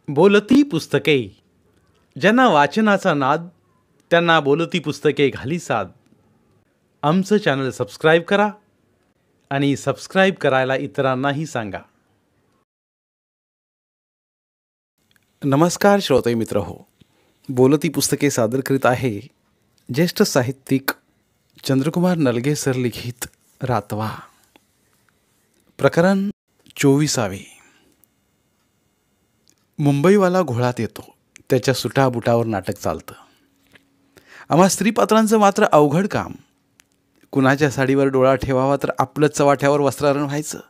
बोलती पुस्तके. ज्यांना वाचनाचा नाद त्यांना बोलती पुस्तके घाली साद. आमचं चॅनल सबस्क्राईब करा आणि सबस्क्राईब करायला इतरांनाही सांगा. नमस्कार श्रोते मित्र हो, बोलती पुस्तके सादर करीत आहे ज्येष्ठ साहित्यिक चंद्रकुमार नलगे सर लिखित रातवा. प्रकरण 24. मुंबईवाला घोळात येतो, त्याच्या सुटाबुटावर नाटक चालतं. आम्हा स्त्रीपात्रांचं मात्र अवघड काम. कुणाच्या साडीवर डोळा ठेवावा तर आपलंच चवाठ्यावर वस्त्रारण व्हायचं.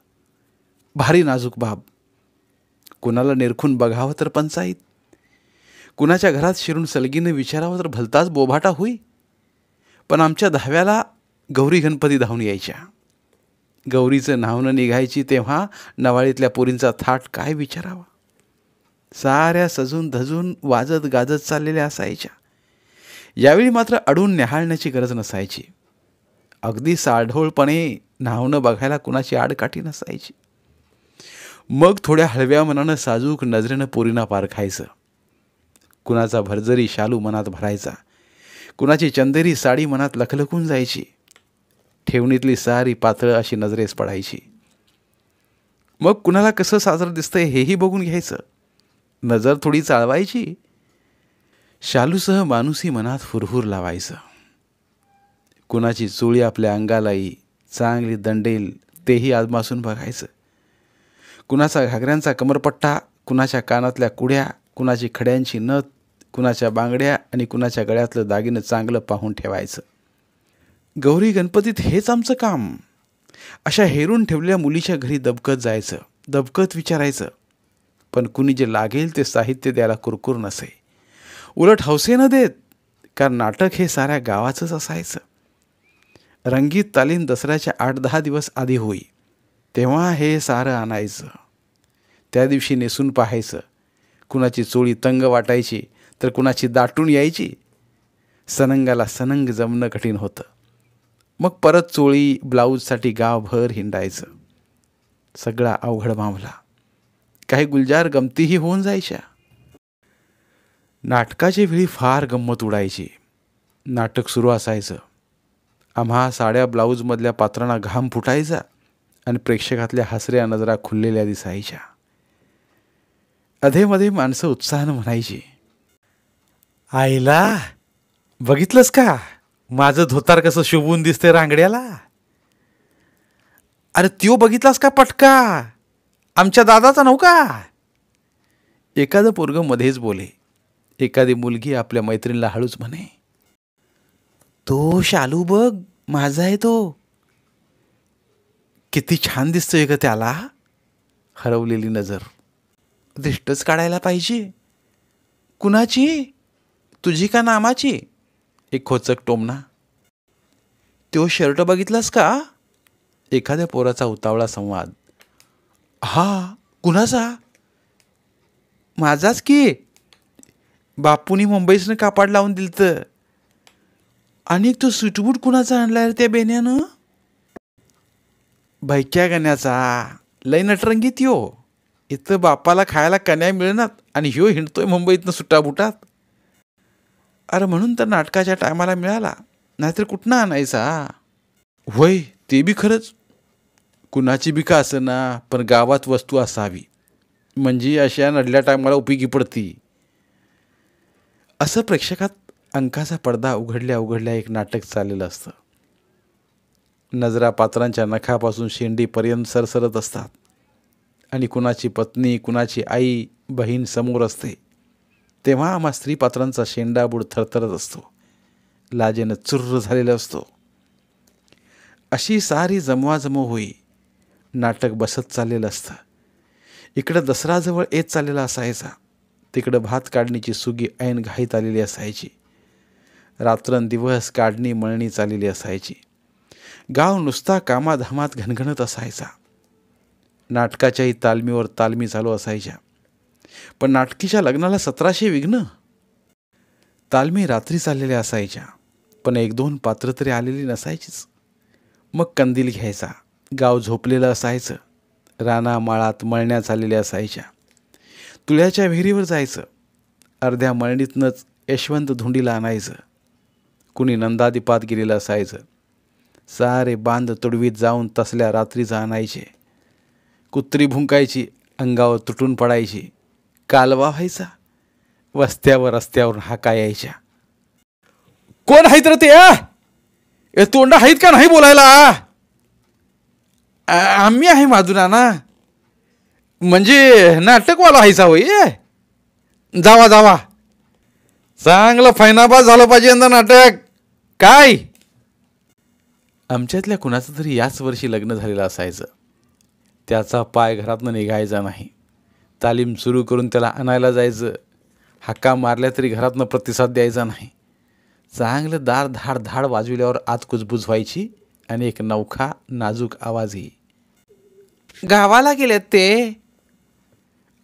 भारी नाजूक बाब. कुणाला निरखून बघावं तर पंचाईत. कुणाच्या घरात शिरून सलगीने विचारावं तर भलताच बोभाटा होई. पण आमच्या दहाव्याला गौरी गणपती धावून यायच्या. गौरीचं नावनं निघायची तेव्हा नवाळीतल्या पोरींचा थाट काय विचारावा. साऱ्या सजून धजून वाजत गाजत चाललेल्या असायच्या. यावेळी मात्र अडून न्याहाळण्याची गरज नसायची. अगदी साढोळपणे न्हावणं बघायला कुणाची आडकाठी नसायची. मग थोड्या हळव्या मनानं साजूक नजरेनं पोरींना पारखायचं. कुणाचा भरजरी शालू मनात भरायचा, कुणाची चंदेरी साडी मनात लखलखून जायची. ठेवणीतली सारी पातळ अशी नजरेस पडायची. मग कुणाला कसं साजरं दिसतंय हेही बघून घ्यायचं. नजर थोडी चाळवायची. शालूसह माणूसही मनात हुरहुर लावायचं. कुणाची चोळी आपल्या अंगाला चांगली दंडेल तेही आजमासून बघायचं. कुणाचा घागऱ्यांचा कमरपट्टा, कुणाच्या कानातल्या कुड्या, कुणाची खड्यांची नथ, कुणाच्या बांगड्या आणि कुणाच्या गळ्यातलं दागिनं चांगलं पाहून ठेवायचं. गौरी गणपतीत हेच आमचं काम. अशा हेरून ठेवलेल्या मुलीच्या घरी दबकत जायचं, दबकत विचारायचं. पण कुणी जे लागेल ते साहित्य द्यायला कुरकुर नसे. उलट हौसेनं देत, कारण नाटक हे साऱ्या गावाचंच असायचं. रंगीत तालीम दसऱ्याच्या 8-10 दिवस आधी होई, तेव्हा हे सारं आणायचं. त्या दिवशी नेसून पाहायचं. कुणाची चोळी तंग वाटायची तर कुणाची दाटून यायची. सनंगाला सनंग जमणं कठीण होतं. मग परत चोळी ब्लाऊजसाठी गावभर हिंडायचं. सगळा अवघड मामला. काही गुलजार गमतीही होऊन जायच्या. नाटकाच्या वेळी फार गंमत उडायची. नाटक सुरू असायचं. आम्हा साड्या ब्लाऊजमधल्या पात्रांना घाम फुटायचा आणि प्रेक्षकातल्या हसऱ्या नजरा खुललेल्या दिसायच्या. अधेमध्ये माणसं उत्साहानं म्हणायची, आईला बघितलंस का माझं धोतार कसं शोभून दिसतंय रांगड्याला. अरे त्यो बघितलास का पटका आमच्या दादाचा नव्हता. एखादं पोरगं मध्येच बोले. एखादी मुलगी आपल्या मैत्रिणीला हळूच म्हणे, तो शालू बघ माझा आहे तो. किती छान दिसतोय ग त्याला. हरवलेली नजर. दिष्टच काढायला पाहिजे. कुणाची, तुझी का नामाची. एक खोचक टोमणा. तो शर्ट बघितलास का. एखाद्या पोराचा उतावळा संवाद. हा कुणाचा. माझाच की. बापूनी मुंबईसनं कापाड लावून दिलतं. आणि तो सुटबूट कुणाचा आणलाय त्या बेण्यानं. भैक्या गण्याचा. लय नटरंगी त्यो. इथं बापाला खायला कन्या मिळणार आणि ह्यो हिंडतोय मुंबईतनं सुट्टाबुटात. अरे म्हणून तर नाटकाच्या टायमाला मिळाला, नाहीतर कुठनं आणायचा. होय ते बी खरंच. कुणाची बी का असना पण गावात वस्तू असावी, म्हणजे अशा नडल्या टायमाला उपयोगी पडती. असं प्रेक्षकात अंकाचा पडदा उघडल्या उघडल्या एक नाटक चाललेलं असतं. नजरा पात्रांच्या नखापासून शेंडीपर्यंत सरसरत असतात. आणि कुणाची पत्नी, कुणाची आई, बहीण समोर असते. तेव्हा आम्हा स्त्रीपात्रांचा शेंडाबूड थरथरत असतो. लाजेनं चुर्र झालेला असतो. अशी सारी जमवाजमव होई. नाटक बसत चाललेलं असतं. इकडं दसरा जवळ येत चाललेला असायचा. तिकडं भात काढणीची सुगी ऐन घाईत आलेली असायची. रात्रंदिवस काढणी मळणी चाललेली असायची. गाव नुसता कामाधामात घनघणत असायचा. नाटकाच्याही तालमीवर तालमी चालू असायच्या. पण नाटकीच्या लग्नाला 1700 विघ्न. तालमी रात्री चाललेल्या असायच्या, पण 1-2 पात्र तरी आलेली नसायचीच. मग कंदील घ्यायचा. गाव झोपलेलं असायचं. राना माळात मळण्या चाललेल्या असायच्या. तुळ्याच्या विहिरीवर जायचं, अर्ध्या मळणीतनंच यशवंत धुंडीला आणायचं, कुणी नंदादीपात गेलेलं असायचं. सारे बांध तुडवीत जाऊन तसल्या रात्रीचं आणायचे. कुत्री भुंकायची, अंगावर तुटून पडायची, कालवा व्हायचा, वस्त्यावर रस्त्यावरून हाका यायच्या. कोण आहेत रे ते? तोंड आहेत का नाही बोलायला? आम्ही आहे माधुराना. म्हणजे नाटकवाला व्हायचा होय? जावा जावा, चांगलं फैनाबाज झालं पाहिजे यंदा नाटक. काय? आमच्यातल्या कुणाचं तरी याच वर्षी लग्न झालेलं असायचं. त्याचा पाय घरातनं निघायचा नाही. तालीम सुरू करून त्याला आणायला जायचं. हाका मारल्या तरी घरातनं प्रतिसाद द्यायचा नाही. चांगलं दार धाड धाड वाजविल्यावर आत कुजबुज व्हायची आणि एक नवखा नाजूक आवाजही. गावाला गेलेत ते.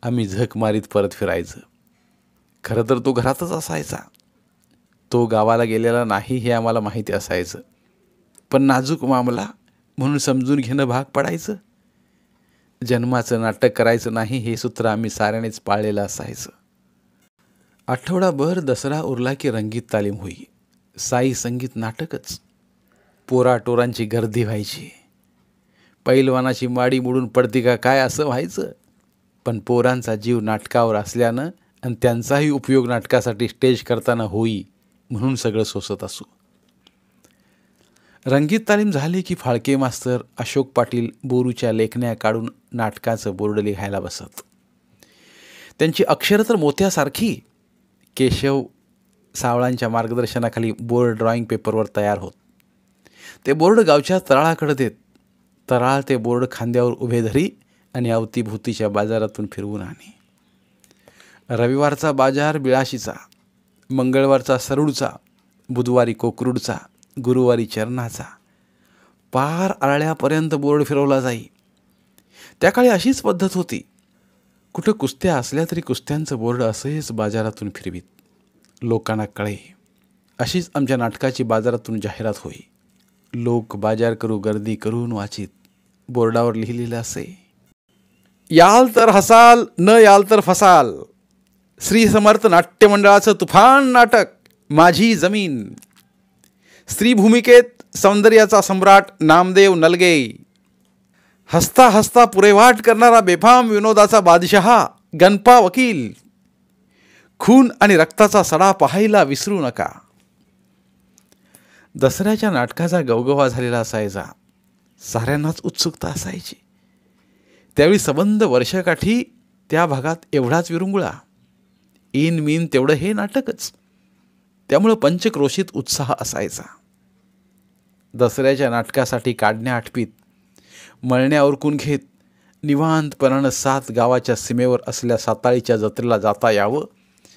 आम्ही झक मारीत परत फिरायचं. खरं तर तो घरातच असायचा. तो गावाला गेलेला नाही हे आम्हाला माहिती असायचं, पण नाजूक मामला म्हणून समजून घेणं भाग पडायचं. जन्माचं नाटक करायचं नाही हे सूत्र आम्ही साऱ्यानेच पाळलेलं असायचं. आठवडाभर दसरा उरला की रंगीत तालीम होई. साई संगीत नाटकच. पोराटोरांची गर्दी व्हायची. पैलवानाची माडी मोडून पडती का काय असं व्हायचं. पण पोरांचा जीव नाटकावर असल्यानं आणि त्यांचाही उपयोग नाटकासाठी स्टेज करताना होई म्हणून सगळं सोसत असू. रंगीत तालीम झाली की फाळके मास्तर अशोक पाटील बोरूच्या लेखण्या काढून नाटकाचं बोर्ड लिहायला बसत. त्यांची अक्षरं तर मोत्यासारखी. केशव सावळांच्या मार्गदर्शनाखाली बोर्ड ड्रॉइंग पेपरवर तयार होत. ते बोर्ड गावच्या तराळाकडे देत. तराळ ते बोर्ड खांद्यावर उभे धरी आणि अवतीभोवतीच्या बाजारातून फिरवून आणे. रविवारचा बाजार बिळाशीचा, मंगळवारचा सरूडचा, बुधवारी कोकरूडचा, गुरुवारी चरणाचा, पार आळ्यापर्यंत बोर्ड फिरवला जाई. त्या काळी अशीच पद्धत होती. कुठं कुस्त्या असल्या तरी कुस्त्यांचं बोर्ड असेच बाजारातून फिरवीत. लोकांना कळे. अशीच आमच्या नाटकाची बाजारातून जाहिरात होई. लोक बाजार करू गर्दी करून वाचित. बोर्डावर लिहिलेलं असे, याल तर हसाल, न याल तर फसाल. श्री समर्थ नाट्य मंडळाचं तुफान नाटक माझी जमीन. स्त्री भूमिकेत सौंदर्याचा सम्राट नामदेव नलगे. हसता हसता पुरेवाट करणारा बेफाम विनोदाचा बादशहा गणपा वकील. खून आणि रक्ताचा सडा पाहायला विसरू नका. दसऱ्याच्या नाटकाचा गवगवा झालेला असायचा. साऱ्यांनाच उत्सुकता असायची. त्यावेळी सबंध वर्षाकाठी त्या भागात एवढाच विरुंगुळा. इन मीन तेवढं हे नाटकच. त्यामुळं पंचक्रोशीत उत्साह असायचा. दसऱ्याच्या नाटकासाठी काढण्या आठवीत, मळण्या उरकून घेत निवांतपणानं 7 गावाच्या सीमेवर असलेल्या साताळीच्या जत्रेला जाता यावं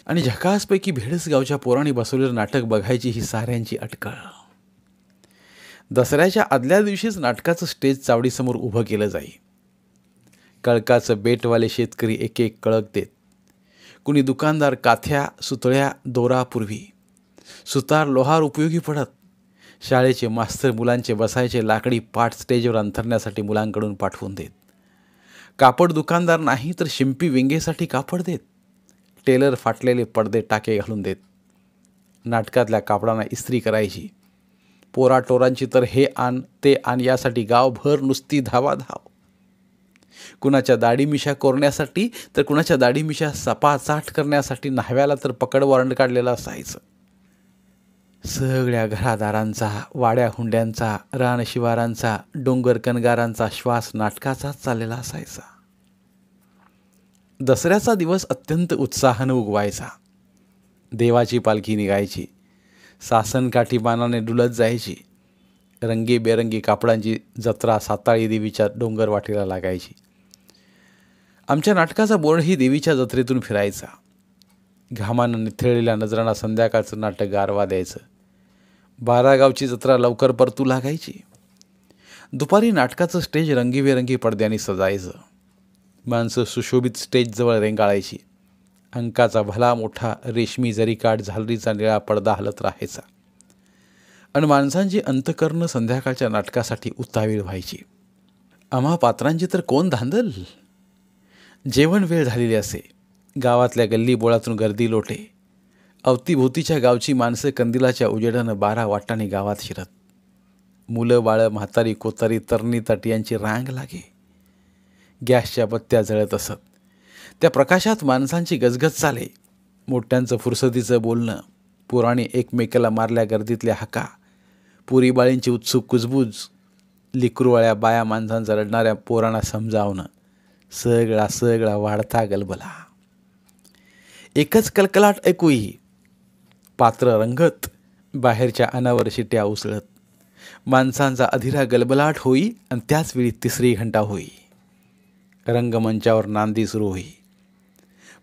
आणि झकासपैकी भेडस गावच्या पोरांनी बसवलेलं नाटक बघायची ही साऱ्यांची अटकळ. दसऱ्याच्या आदल्या दिवशीच नाटकाचं स्टेज चावडीसमोर उभं केलं जाई. कळकाचं बेटवाले शेतकरी एक एक कळक देत. कुणी दुकानदार काथ्या, सुतळ्या, दोरा पुरवी. सुतार, लोहार उपयोगी पडत. शाळेचे मास्तर मुलांचे बसायचे लाकडी पाट स्टेजवर अंथरण्यासाठी मुलांकडून पाठवून देत. कापड दुकानदार नाही तर शिंपी विंगेसाठी कापड देत. टेलर फाटलेले पडदे टाके घालून देत. नाटकातल्या कापडांना इस्त्री करायची. पोराटोरांची तर हे आण ते आण यासाठी गावभर नुसती धावाधाव. कुणाच्या दाढीमिशा कोरण्यासाठी तर कुणाच्या दाढीमिशा सपाचाट करण्यासाठी न्हाव्याला तर पकड वॉरंट काढलेलं असायचं. सगळ्या घरादारांचा, वाड्या हुंड्यांचा, रानशिवारांचा, डोंगर कणगारांचा श्वास नाटकाचाच चाललेला असायचा. दसऱ्याचा दिवस अत्यंत उत्साहानं उगवायचा. देवाची पालखी निघायची. सासनकाठी बाणाने डुलत जायची. रंगीबेरंगी कापडांची जत्रा साताळी देवीच्या डोंगर वाटेला लागायची. आमच्या नाटकाचा बोर्डही देवीच्या जत्रेतून फिरायचा. घामानं निथळलेल्या नजरांना संध्याकाळचं नाटक गारवा द्यायचं. 12 गावची जत्रा लवकर परतू लागायची. दुपारी नाटकाचं स्टेज रंगीबेरंगी पडद्याने सजायचं. माणसं सुशोभित स्टेजजवळ रेंगाळायची. अंकाचा भला मोठा रेशमी जरीकाठ झालरीचा निळा पडदा हलत राहायचा आणि माणसांची अंतकर्ण संध्याकाळच्या नाटकासाठी उतावीळ व्हायची. आम्हा पात्रांची तर कोण धांदल. जेवण वेळ झालेली असे. गावातल्या गल्ली बोळातून गर्दी लोटे. अवतीभोवतीच्या गावची माणसं कंदिलाच्या उजेडानं 12 वाटांनी गावात शिरत. मुलं बाळं, म्हातारी कोतारी, तरणी तटियांची रांग लागे. गॅसच्या बत्त्या जळत असत. त्या प्रकाशात माणसांची गजगज चाले. मोठ्यांचं फुरसतीचं बोलणं, पुराणी एकमेकाला मारल्या गर्दीतल्या हाका, पुरीबाळींची उत्सुक कुजबूज, लिकरूवाळ्या बाया माणसांचा रडणाऱ्या पोरांना समजावणं, सगळा वाढता गलबला. एकच कलकलाट ऐकूही. पात्र रंगत, बाहेरच्या अनावर शिट्या उसळत, माणसांचा अधीरा गलबलाट होई आणि त्याच वेळी तिसरी घंटा होई. रंगमंचावर नांदी सुरू होई.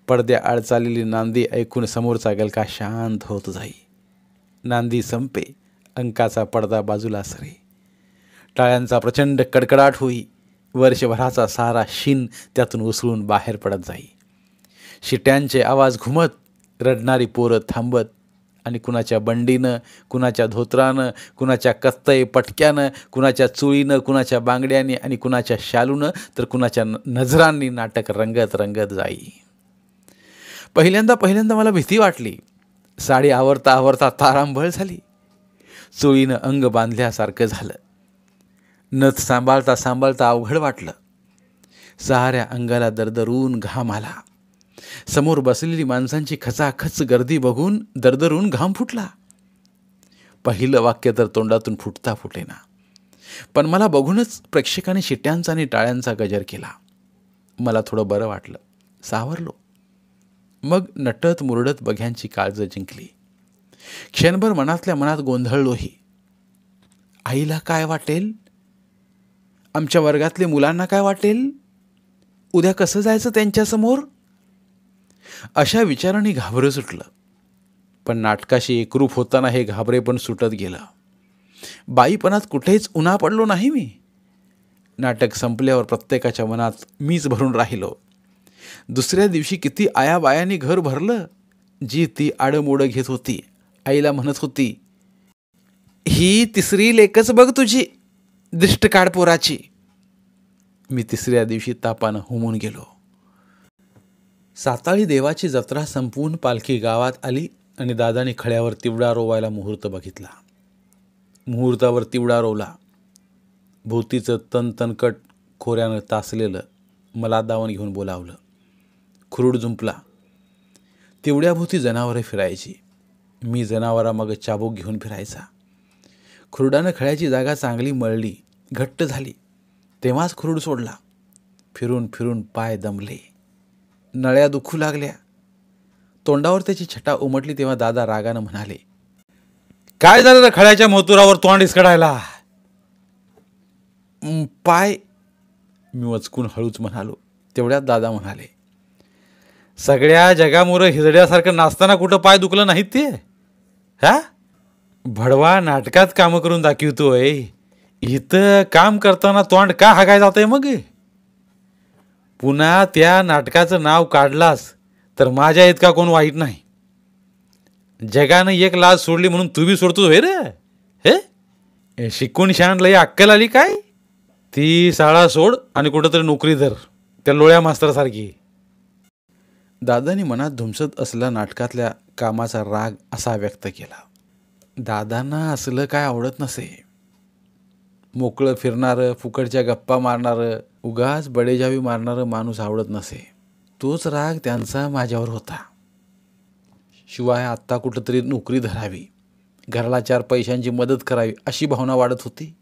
पडद्या आड चाललेली नांदी ऐकून समोरचा गलका शांत होत जाई. नांदी संपे, अंकाचा पडदा बाजूला सरे. टाळ्यांचा प्रचंड कडकडाट होई. वर्षभराचा सारा शिन त्यातून उसळून बाहेर पडत जाई. शिट्यांचे आवाज घुमत, रडणारी पोरं थांबत आणि कुणाच्या बंडीनं, कुणाच्या धोत्रानं, कुणाच्या कत्तई पटक्यानं, कुणाच्या चुळीनं, कुणाच्या बांगड्याने आणि कुणाच्या शालूनं तर कुणाच्या नजरांनी नाटक रंगत रंगत जाई. पहिल्यांदा मला भीती वाटली. साडी आवरता आवरता तारांबळ झाली. चुळीनं अंग बांधल्यासारखं झालं. नथ सांभाळता सांभाळता अवघड वाटलं. साऱ्या अंगाला दरदरून घाम आला. समोर बसलेली माणसांची खचाखच गर्दी बघून दरदरून घाम फुटला. पहिलं वाक्य तर तोंडातून फुटता फुटेना, पण मला बघूनच प्रेक्षकांनी शिट्यांचा आणि टाळ्यांचा गजर केला. मला थोडं बरं वाटलं, सावरलो. मग नटत मुरडत बघ्यांची काळजं जिंकली. क्षणभर मनातल्या मनात गोंधळलोही. आईला काय वाटेल? आमच्या वर्गातले मुलांना काय वाटेल? उद्या कसं जायचं त्यांच्यासमोर? अशा विचारांनी घाबरं सुटलं. पण नाटकाशी एकरूप होताना हे घाबरे पण सुटत गेलं. बाईपणात कुठेच उन्हा पडलो नाही मी. नाटक संपल्यावर प्रत्येकाच्या मनात मीच भरून राहिलो. दुसऱ्या दिवशी किती आयाबायांनी घर भरलं. जी ती आडमोडं घेत होती. आईला म्हणत होती, ही तिसरी लेकच बघ तुझी, दिष्ट काढ पोराची. मी तिसऱ्या दिवशी तापानं हुमून गेलो. साताळी देवाची जत्रा संपवून पालखी गावात आली आणि दादाने खड्यावर तिवडा रोवायला मुहूर्त बघितला. मुहूर्तावर तिवडा रोवला. भोवतीचं तनतनकट खोऱ्यानं तासलेलं मला दावण घेऊन बोलावलं. खुरूड जुंपला. तिवड्याभोवती जनावरं फिरायची. मी जनावरामागं चाबूक घेऊन फिरायचा. खुरडानं खड्याची जागा चांगली मळली, घट्ट झाली. तेव्हाच खुरूड सोडला. फिरून फिरून पाय दमले. नळ्या दुखू लागल्या. तोंडावर त्याची छटा उमटली तेव्हा दादा रागानं म्हणाले, काय झालं रे खड्याच्या मोतुरावर तोंड इसकडायला? पाय, मी वचकून हळूच म्हणालो. तेवढ्यात दादा म्हणाले, सगळ्या जगामुळं हिजड्यासारखं नाचताना कुठं पाय दुखलं नाहीत ते? हा, भडवा नाटकात कामं करून दाखवतोय, इथं काम करताना तोंड का हागाय जातंय? मग पुन्हा त्या नाटकाचं नाव काढलास तर माझ्या इतका कोण वाईट नाही. जगानं एक लाज सोडली म्हणून तू बी सोडतोस होय रे? हे शिकून शान लई अक्कल आली काय? ती शाळा सोड आणि कुठंतरी नोकरी धर, त्या लोळ्या मास्तरासारखी. दादानी मनात धुमसत असला नाटकातल्या कामाचा राग असा व्यक्त केला. दादांना असलं काय आवडत नसे. मोकळं फिरणारं, फुकटच्या गप्पा मारणारं, उगाच बडेजावी मारणारं माणूस आवडत नसे. तोच राग त्यांचा माझ्यावर होता. शिवाय आत्ता कुठंतरी नोकरी धरावी, घराला 4 पैशांची मदत करावी अशी भावना वाढत होती.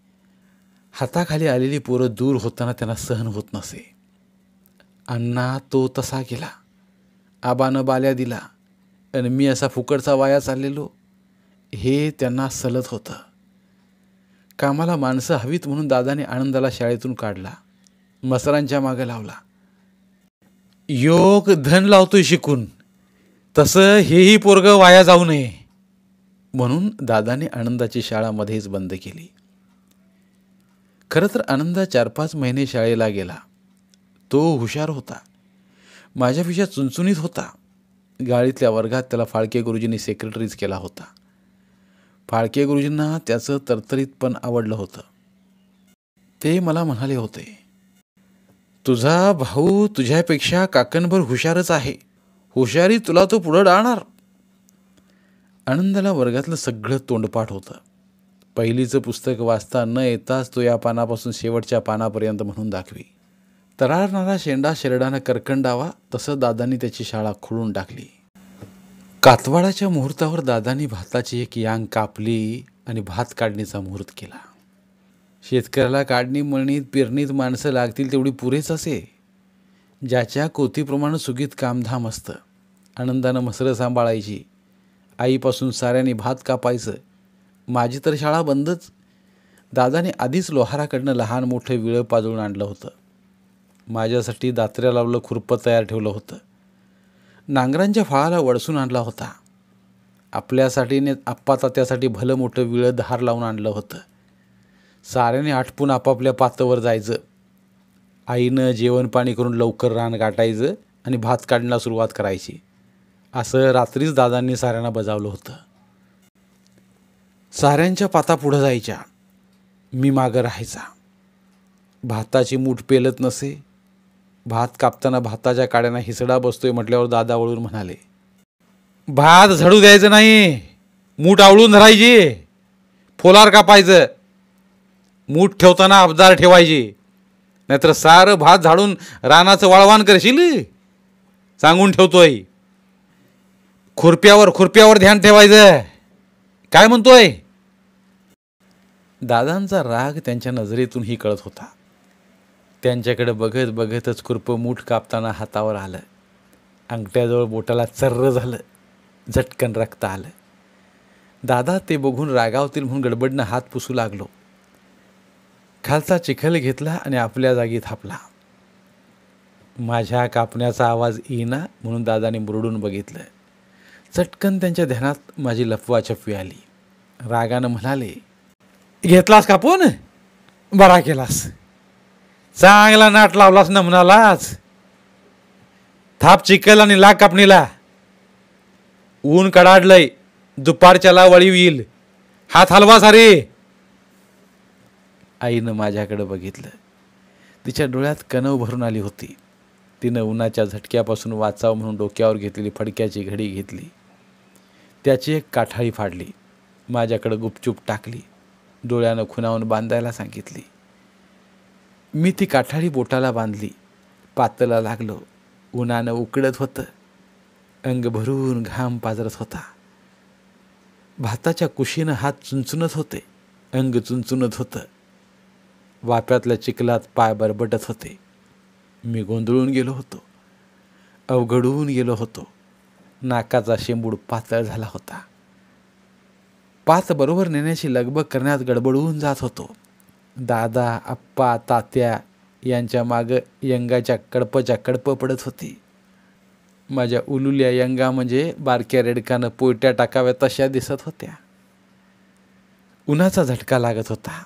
हाताखाली आलेली पोरं दूर होताना त्यांना सहन होत नसे. अण्णा तो तसा गेला, आबानं बाल्या दिला आणि मी असा फुकटचा वाया चाललेलो, हे त्यांना सलत होतं. कामाला माणसं हवीत म्हणून दादाने आनंदाला शाळेतून काढला, मसरांच्या मागं लावला. योग धन लावतोय शिकून, तसं हेही पोरगं वाया जाऊ नये म्हणून दादाने आनंदाची शाळा मध्येच बंद केली. खरं तर आनंदा 4-5 महिने शाळेला गेला. तो हुशार होता, माझ्यापेक्षा चुणचुणीत होता. गाळीतल्या वर्गात त्याला फाळके गुरुजींनी सेक्रेटरीज केला होता. फाळके गुरुजींना त्याचं तरतरीत पण आवडलं होतं. ते मला म्हणाले होते, तुझा भाऊ तुझ्यापेक्षा काकणभर हुशारच आहे. हुशारी तुला तो पुढं डाळणार. आनंदाला वर्गातलं सगळं तोंडपाठ होतं. पहिलीचं पुस्तक वाचता न येताच तो या पानापासून शेवटच्या पानापर्यंत म्हणून दाखवी. तरारणारा शेंडा शेरडानं करकंडावा तसं दादांनी त्याची शाळा खोडून टाकली. कातवाडाच्या मुहूर्तावर दादांनी भाताची एक यांग कापली आणि भात काढणीचा मुहूर्त केला. शेतकऱ्याला काढणी मळणीत पेरणीत माणसं लागतील तेवढी पुरेच असे. ज्याच्या कोतीप्रमाणे सुगीत कामधाम असतं. आनंदानं मसरं सांभाळायची. आईपासून साऱ्याने भात कापायचं. माझी तर शाळा बंदच. दादाने आधीच लोहाराकडनं लहान मोठं विळं पाजळून आणलं होतं. माझ्यासाठी दात्र्या लावलं खुरपं तयार ठेवलं होतं. नांगरांच्या फळाला वळसून आणला होता. आपल्यासाठीने आप्पा तात्यासाठी भलं मोठं विळं धार लावून आणलं होतं. साऱ्याने आटपून आपापल्या पातावर जायचं. आईनं जेवण पाणी करून लवकर रान गाठायचं आणि भात काढण्याला सुरुवात करायची. असं रात्रीच दादांनी साऱ्यांना बजावलं होतं. साऱ्यांच्या पाता पुढं जायच्या. मी मागं राहायचा. भाताची मूठ पेलत नसे. भात कापताना भाताच्या काड्यांना हिसडा बसतोय म्हटल्यावर दादा वळून म्हणाले, भात झडू द्यायचं नाही, मूठ आवळून धरायची, फोलार कापायचं, मूठ ठेवताना अबदार ठेवायची, नाहीतर सारं भात झाडून रानाचं वाळवान करशील. सांगून ठेवतोय. खुरप्यावर ध्यान ठेवायचं. काय म्हणतोय. दादांचा राग त्यांच्या नजरेतूनही कळत होता. त्यांच्याकडे बघत बघतच खुरपं मूठ कापताना हातावर आलं. अंगठ्याजवळ बोटाला चर्र झालं. झटकन रक्त आलं. दादा ते बघून रागावतील म्हणून गडबडनं हात पुसू लागलो. खालचा चिखल घेतला आणि आपल्या जागी थापला. माझ्या कापण्याचा आवाज येईना म्हणून दादाने मुरडून बघितलं. चटकन त्यांच्या ध्यानात माझी लफवाछपवी आली. रागानं म्हणाले, घेतलास कापून, बरा केलास, चांगला नाट लावलास ना म्हणालाच. थाप चिखल आणि लाग कापणीला. ऊन कडाडलंय, दुपारच्याला वळीव येईल, हात हलवा सारे. आईनं माझ्याकडे बघितलं. तिच्या डोळ्यात कणव भरून आली होती. तिनं उन्हाच्या झटक्यापासून वाचावं म्हणून डोक्यावर घेतलेली फडक्याची घडी घेतली. त्याची एक काठाळी फाडली. माझ्याकडे गुपचूप टाकली. डोळ्यानं खुणावून बांधायला सांगितली. मी ती काठाळी बोटाला बांधली. पातला लागलो. उन्हानं उकडत होतं. अंग भरून घाम पाजरत होता. भाताच्या कुशीनं हात चुंचुनत होते. अंग चुंचुनत होतं. वाप्यातल्या चिखलात पाय बरबटत होते. मी गोंधळून गेलो होतो. अवघडून गेलो होतो. नाकाचा शेंबूड पातळ झाला होता. पात बरोबर नेण्याची लगबग करण्यात गडबडून जात होतो. दादा, आप्पा, तात्या यांच्या मागं यंगाच्या कडपं पडत होती. माझ्या उलुल्या यंगा म्हणजे बारक्या रेडकानं पोयट्या टाकाव्या तशा दिसत होत्या. उन्हाचा झटका लागत होता.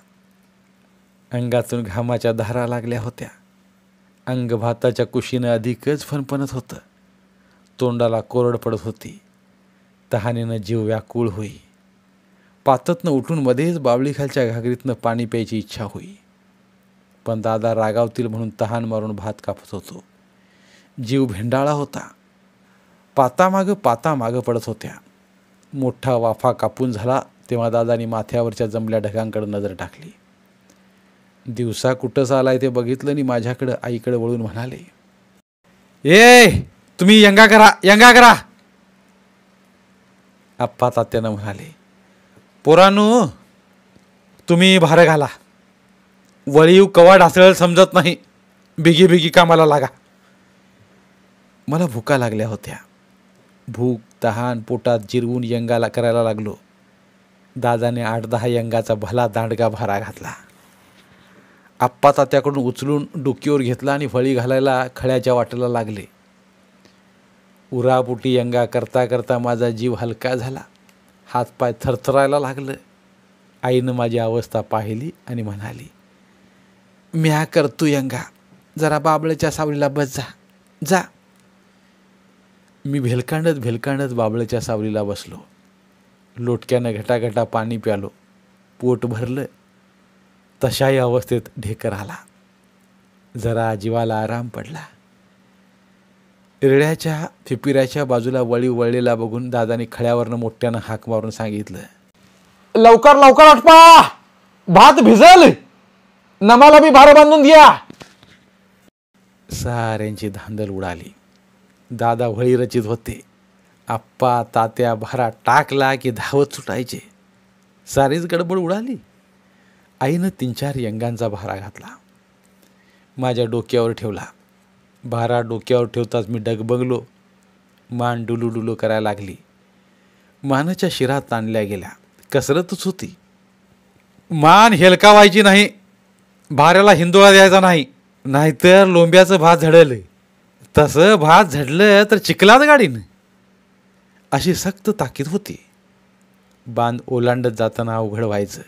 अंगातून घामाच्या धारा लागल्या होत्या. अंग भाताच्या कुशीनं अधिकच फणफणत होतं. तोंडाला कोरड पडत होती. तहानेनं जीव व्याकुळ होई. पाततनं उठून मध्येच बावळीखालच्या घागरीतनं पाणी प्यायची इच्छा होई. पण दादा रागावतील म्हणून तहान मारून भात कापत होतो. जीव भेंडाळा होता. पाता मागं पडत होत्या. मोठा वाफा कापून झाला तेव्हा दादानी माथ्यावरच्या जमल्या ढगांकडे नजर टाकली. दिवसा कुठंच आलाय ते बघितलं आणि माझ्याकडं आईकडे वळून म्हणाले, ए तुम्ही यंगा करा. आप्पा तात्यानं म्हणाले, पोरांनो तुम्ही भार घाला. वळीव कवा ढासळेल समजत नाही. बिगी कामाला लागा. मला भुका लागल्या होत्या. भूक तहान पोटात जिरवून यंगाला करायला लागलो. दादाने 8-10 यंगाचा भला दांडगा भारा घातला. आप्पा तात्याकडून उचलून डोकीवर घेतला आणि फळी घालायला खळ्याच्या वाटेला लागले. उरापुटी यंगा करता करता माझा जीव हलका झाला. हातपाय थरथरायला लागलं. आईनं माझी अवस्था पाहिली आणि म्हणाली, म्या करतो यंगा, जरा बाबळच्या सावलीला बस जा. मी भेलकांडत बाबळच्या सावलीला बसलो. लोटक्यानं घटाघटा पाणी प्यालो. पोट भरलं. तशाही अवस्थेत ढेकर आला. जरा जीवाला आराम पडला. रेड्याच्या फिपिऱ्याच्या बाजूला वळी वळलेला बघून दादाने खळ्यावरनं मोठ्यानं हाक मारून सांगितलं, लवकर लवकर आटपा, भात भिजल, नमाला बी भार बांधून द्या. साऱ्यांची धांदल उडाली. दादा वळी रचित होते. आप्पा तात्या भारा टाकला की धावत सुटायचे. सारीच गडबड उडाली. आईनं 3-4 यंगांचा भारा घातला, माझ्या डोक्यावर ठेवला. भारा डोक्यावर ठेवताच मी डगबगलो. मान डुलू डुलू करायला लागली. मानाच्या शिरा ताणल्या गेल्या. कसरतच होती. मान हेलकावायची नाही, भाऱ्याला हिंदोळा द्यायचा नाही, नाहीतर लोंब्याचं भात झडलं. तसं भात झडलं तर चिखलात गाडीनं, अशी सक्त ताकीद होती. बांध ओलांडत जाताना अवघड व्हायचं.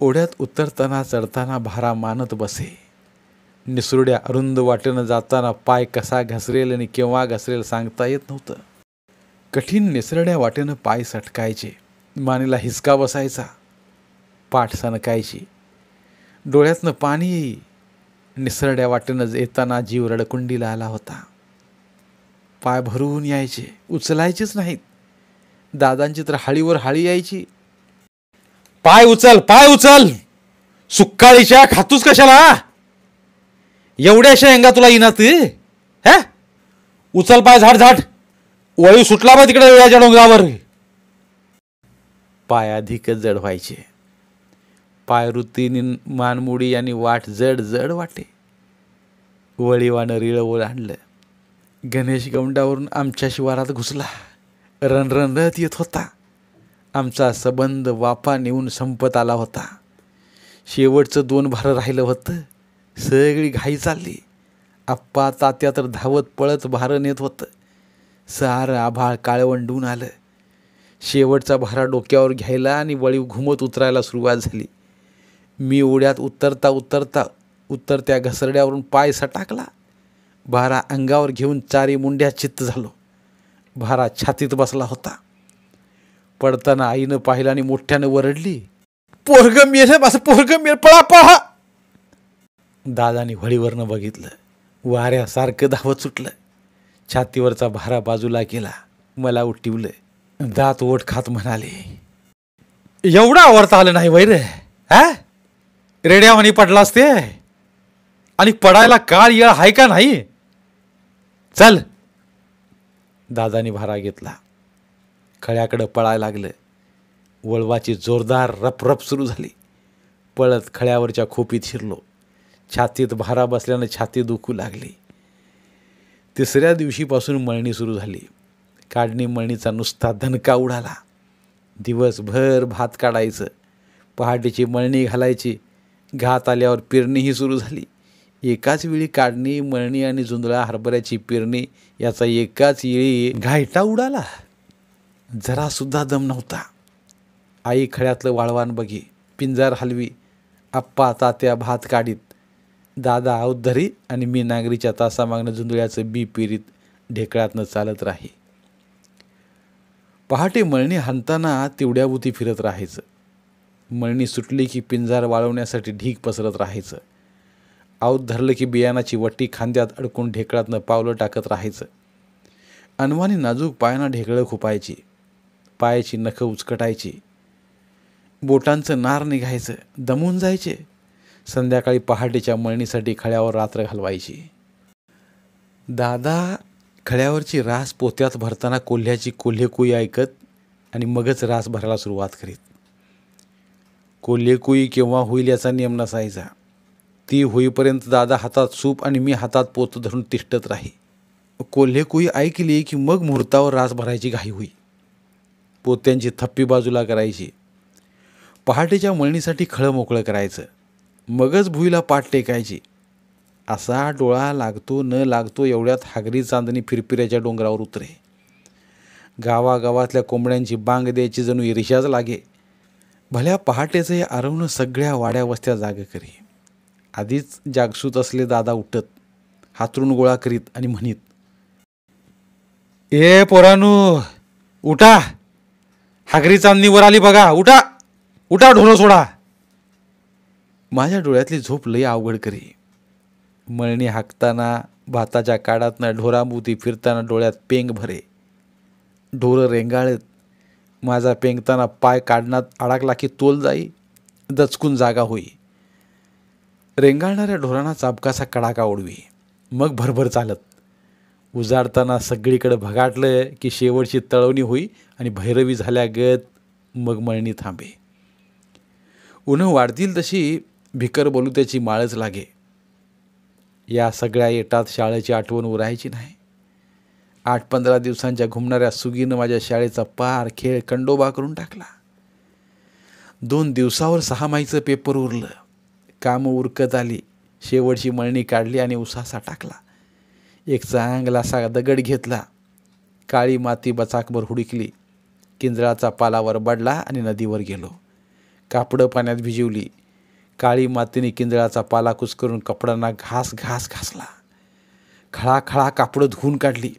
ओढ्यात उतरताना चढताना भारा मानत बसे. निसुरड्या अरुंद वाटेनं जाताना पाय कसा घसरेल आणि केव्हा घसरेल सांगता येत नव्हतं. कठीण निसरड्या वाटेनं पाय सटकायचे. मानेला हिसका बसायचा. पाठ सणकायची. डोळ्यातनं पाणी येई. निसरड्या वाटेनं येताना जीव रडकुंडीला आला होता. पाय भरून यायचे, उचलायचेच नाहीत. दादांची तर हाळीवर हाळी यायची. पाय उचल, पाय उचल, सुक्काळीच्या खातूस कशाला, एवढ्याशा अंगा तुला इनात हा, उचल पाय, झाड झाड, वळी सुटला बा तिकडे याच्या डोंगरावर. पाय अधिकच जड व्हायचे. पाय वृत्तीने मानमुडी आणि वाट जड जड वाटे. वळीवानं रिळ ओलांडलं. गणेश गौंडावरून आमच्या शिवारात घुसला. रणरणत येत होता. आमचा संबंध वाफा नेऊन संपत आला होता. शेवटचं 2 भार राहिलं होतं. सगळी घाई चालली. आप्पा तात्या तर धावत पळत भार नेत होतं. सारं आभाळ काळवंडून आलं. शेवटचा भारा डोक्यावर घ्यायला आणि वळी घुमत उतरायला सुरुवात झाली. मी ओढ्यात उतरत्या घसरड्यावरून पाय सटाकला. भारा अंगावर घेऊन 4 मुंड्या चित्त झालो. भारा छातीत बसला होता. पडताना आईनं पाहिलं आणि मोठ्यानं वरडली, पोरगं मेलं, माझं पोरगं मेलं, पळा पळा. दादाने वळीवरनं बघितलं. वाऱ्यासारखं धावत सुटलं. छातीवरचा भारा बाजूला केला. मला उठवलं. दात ओठ खात म्हणाले, एवढं आवडता आलं नाही वैर, हा, रेड्यावानी पडलास ते, आणि पडायला काळ येळ आहे का नाही, चल. दादाने भारा घेतला. खळ्याकडं पळायला लागलं. वळवाची जोरदार रपरप सुरू झाली. पळत खळ्यावरच्या खोपीत शिरलो. छातीत भारा बसल्यानं छाती दुखू लागली. 3ऱ्या दिवशीपासून मळणी सुरू झाली. काढणी मळणीचा नुसता धनका उडाला. दिवसभर भात काढायचं. पहाटेची मळणी घालायची. घात आल्यावर पेरणीही सुरू झाली. एकाच वेळी काढणी, मळणी आणि जुंधळा हरभऱ्याची पेरणी याचा एकाच वेळी घायटा उडाला. जरासुद्धा दम नव्हता. आई खळ्यातलं वाळवान बघी, पिंजार हलवी. आप्पा तात्या भात काढीत. दादा औद्धरी आणि मी नांगरीच्या तासामागनं जुंधळ्याचं बी पेरीत ढेकळातनं चालत राही. पहाटे मळणी हाणताना तेवढ्याभोवती फिरत राहायचं. मळणी सुटली की पिंजार वाळवण्यासाठी ढीग पसरत राहायचं. आऊत धरलं की बियाणाची वट्टी खांद्यात अडकून ढेकळातनं पावलं टाकत राहायचं. अनवानी नाजूक पायांना ढेकळं खुपायची. पायाची नखं उचकटायची. बोटांचं नार निघायचं. दमून जायचे. संध्याकाळी पहाटेच्या मळणीसाठी खळ्यावर रात्र घालवायची. दादा खळ्यावरची रास पोत्यात भरताना कोल्ह्याची कोल्हेकुई ऐकत आणि मगच रास भरायला सुरुवात करीत. कोल्हेकुई केव्हा होईल याचा नियम नसायचा. ती होईपर्यंत दादा हातात सूप आणि मी हातात पोत धरून तिष्ठत राही. कोल्हेकुई ऐकली की मग मुहूर्तावर रास भरायची घाई होई. पोत्यांची थप्पी बाजूला करायची. पहाटेच्या मळणीसाठी खळं मोकळं करायचं. मगच भुईला पाठ टेकायची. असा डोळा लागतो न लागतो एवढ्यात हागरी चांदणी फिरपिऱ्याच्या डोंगरावर उतरे. गावागावातल्या कोंबड्यांची बांग द्यायची जणू ईर्ष्याच लागे. भल्या पहाटेचं हे आरवणं सगळ्या वाड्या वस्त्या जाग करी. आधीच जागसूत असले दादा उठत, हातरून गोळा करीत आणि म्हणीत, ए पोरानू उठा, हागरी चांदणी वर आली बघा, उठा उठा, ढोरं सोडा. माझ्या डोळ्यातली झोप लई अवघड करी. मळणी हाकताना भाताच्या काडातनं ढोराभोवती फिरताना डोळ्यात पेंग भरे. ढोरं रेंगाळत. माझा पेंगताना पाय काढण्यात अडकला की तोल जाई, दचकून जागा होई. रेंगाळणाऱ्या ढोरांना चाबकाचा कडाका उडवी, मग भरभर चालत. उजाडताना सगळीकडे भगाटलं की शेवटची तळवणी होई आणि भैरवी झाल्यागत मग मळणी थांबे. उन्हं वाढतील तशी भिकर बोलू त्याची माळच लागे. या सगळ्या येटात शाळेची आठवण उरायची नाही. 8-15 दिवसांच्या घुमणाऱ्या सुगीनं माझ्या शाळेचा पार खेळ कंडोबा करून टाकला. 2 दिवसावर 6 माहीचं पेपर उरलं. कामं उरकत आली. शेवटची मळणी काढली आणि उसासा टाकला. एक चांगलासा दगड घेतला. काळी माती बचाकभर हुडकली. किंजळाचा पाला वरबडला आणि नदीवर गेलो. कापडं पाण्यात भिजवली. काळी मातीने किंजळाचा पाला कुस्करून कपड्यांना घास घासला. खळाखळा कापडं धुवून काढली.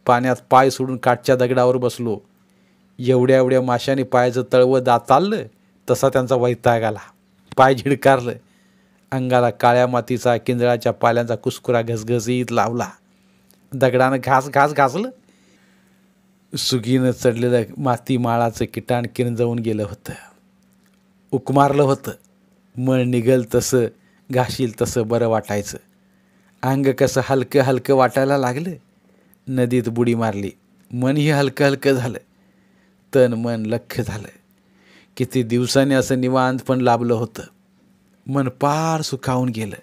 पाण्यात पाय सोडून काठच्या दगडावर बसलो. एवढ्या एवढ्या माशाने पायाचं तळवं दात चाललं तसा त्यांचा वैताग आला. पाय झिडकारलं. अंगाला काळ्या मातीचा किंजळाच्या पाल्यांचा कुस्कुरा घसघसीत लावला. दगडानं घास घासलं. सुगीनं चढलेलं माती माळाचं किटाण किंजवून गेलं होतं. उकमारलं होतं. मळ निघल तसं, घाशील तसं बरं वाटायचं. अंग कसं हलकं हलकं वाटायला लागलं. नदीत बुडी मारली. मनही हलकं हलकं झालं. तन मन लख्ख झालं. किती दिवसांनी असं निवांत पण लाभलं होतं. मन पार सुखावून गेलं.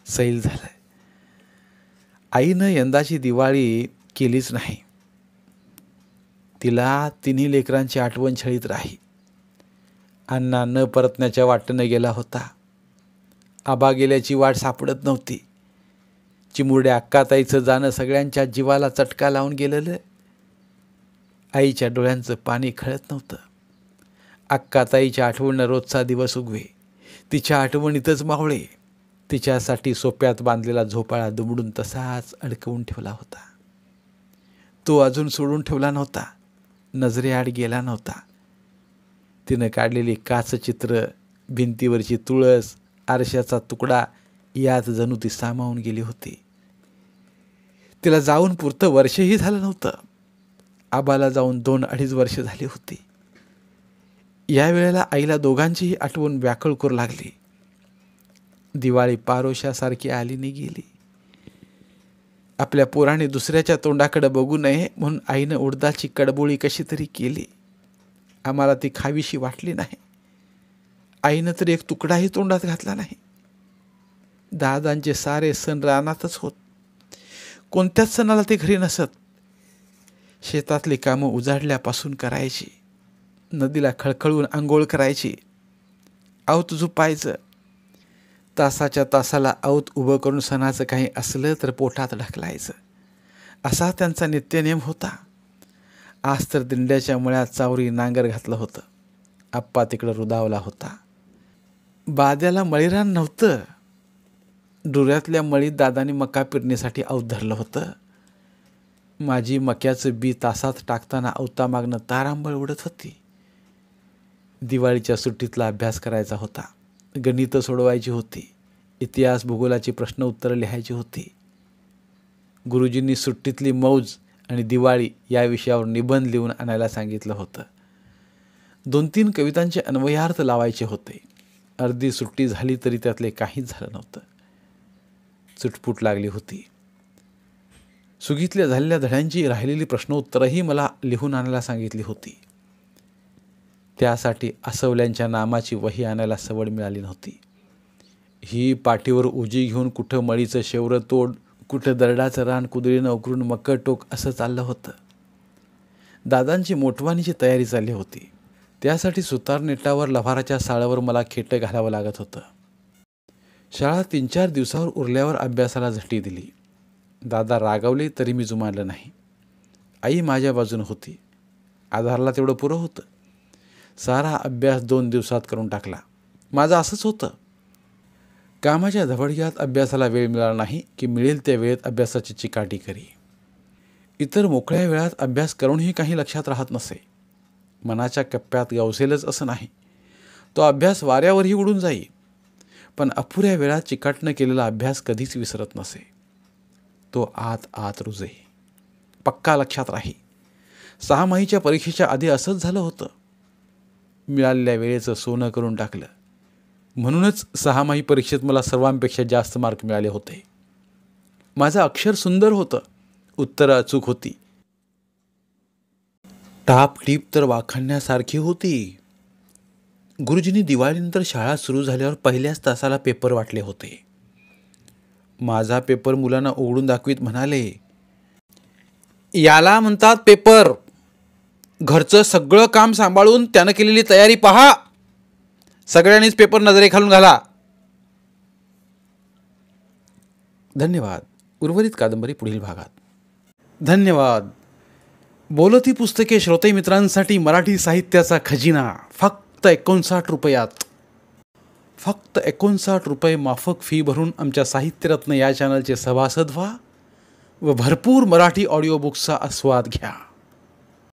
सैल झालं. आईनं यंदाची दिवाळी केलीच नाही. तिला तिन्ही लेकरांची आठवण छळीत राही. अण्णा न परतण्याच्या वाटेनं गेला होता. आबा गेल्याची वाट सापडत नव्हती. चिमुरड्या अक्काताईचं जाणं सगळ्यांच्या जीवाला चटका लावून गेलेलं. आईच्या डोळ्यांचं पाणी खळत नव्हतं. अक्काताईच्या आठवणीनं रोजचा दिवस उगवे. तिच्या आठवणीतच मावळे. तिच्यासाठी सोप्यात बांधलेला झोपाळा दुमडून तसाच अडकवून ठेवला होता. तो अजून सोडून ठेवला नव्हता. नजरेआड गेला नव्हता. तिनं काढलेली काचचित्र, भिंतीवरची तुळस, आरशाचा तुकडा यात जणू ती सामावून गेली होती. तिला जाऊन पुरतं वर्षही झालं नव्हतं. आबाला जाऊन 2-2.5 वर्ष झाली होती. या वेळेला आईला दोघांचीही आठवण व्याकुळ करू लागली. दिवाळी पारोशासारखी आली नि गेली. आपल्या पोराने दुसऱ्याच्या तोंडाकडे बघू नये म्हणून आईनं उडदाची कडबोळी कशी तरी केली. आम्हाला ती खावीशी वाटली नाही. आईनं तर एक तुकडाही तोंडात घातला नाही. दादांचे सारे सण रानातच होत. कोणत्याच सणाला ते घरी नसत. शेतातली कामं उजाडल्यापासून करायची. नदीला खळखळून आंघोळ करायची. आवत झुपायचं. तासाच्या तासाला आवत उभं करून सणाचं काही असलं तर पोटात ढकलायचं. असा त्यांचा नित्यनेम होता. आज तर दिंड्याच्या मळ्यात चावरी नांगर घातलं होतं. आप्पा तिकडं रुदावला होता. बाद्याला मळीरान नव्हतं. डुऱ्यातल्या मळीत दादानी मका पेरणीसाठी आवत धरलं होतं. माझी मक्याचं बी तासात टाकताना अवतामागनं तारांबळ उडत होती. दिवाळीच्या सुट्टीतला अभ्यास करायचा होता. गणितं सोडवायची होती. इतिहास भूगोलाची प्रश्न उत्तरं लिहायची होती. गुरुजींनी सुट्टीतली मौज आणि दिवाळी या विषयावर निबंध लिहून आणायला सांगितलं होतं. 2-3 कवितांचे अन्वयार्थ लावायचे होते. अर्धी सुट्टी झाली तरी त्यातले काहीच झालं नव्हतं. चुटपुट लागली होती. सुगीतल्या झालेल्या धड्यांची राहिलेली प्रश्नोत्तरही मला लिहून आणायला सांगितली होती. त्यासाठी आसवल्यांच्या नामाची वही आणायला सवड मिळाली नव्हती. ही पाठीवर उजी घेऊन कुठं मळीचं शेवरं तोड, कुठं दरडाचं रान कुदळीनं उकरून मकर टोक असं चाललं होतं. दादांची मोठवानीची तयारी चालली होती. त्यासाठी सुतार नेटावर लव्हाराच्या साळावर मला खेटं घालावं लागत होतं. शाळा 3-4 दिवसावर उरल्यावर अभ्यासाला झटी दिली. दादा रागावले तरी मी जुमानलं नाही. आई माझ्या बाजूनं होती. आधारला तेवढं पुरं होतं. सारा अभ्यास 2 दिवसात करून टाकला. माझं असंच होतं. कामाच्या धबडग्यात अभ्यासाला वेळ मिळाला नाही की मिळेल त्या वेळेत अभ्यासाची चिकाटी करी. इतर मोकळ्या वेळात अभ्यास करूनही काही लक्षात राहत नसे. मनाच्या कप्प्यात गवसेलच असं नाही. तो अभ्यास वाऱ्यावरही उडून जाई. पण अपुऱ्या वेळात चिकाटणं केलेला अभ्यास कधीच विसरत नसे. तो आत आत रुजे. पक्का लक्षात राही. 6माहीच्या परीक्षेच्या आधी असंच झालं होतं. मिळालेल्या वेळेचं सोनं करून टाकलं. म्हणूनच 6माही परीक्षेत मला सर्वांपेक्षा जास्त मार्क मिळाले होते. माझं अक्षर सुंदर होतं, उत्तरं अचूक होती. टाप टीप तर वाखाणण्यासारखी होती. गुरुजींनी दिवाळीनंतर शाळा सुरू झाल्यावर पहिल्याच तासाला पेपर वाटले होते. माझा पेपर मुलांना उघडून दाखवीत म्हणाले, याला म्हणतात पेपर. घरचं सगळं काम सांभाळून त्यानं केलेली तयारी पहा. सगळ्यांनीच पेपर नजरेखालून घाला. धन्यवाद. उर्वरित कादंबरी पुढील भागात. धन्यवाद. बोलती पुस्तके श्रोते मित्रांसाठी मराठी साहित्याचा खजिना फक्त 59 रुपयात. फक्त 59 रुपये माफक फी भरून आमच्या साहित्यरत्न या चॅनलचे सभासद व्हा व भरपूर मराठी ऑडिओ बुक्सचा आस्वाद घ्या.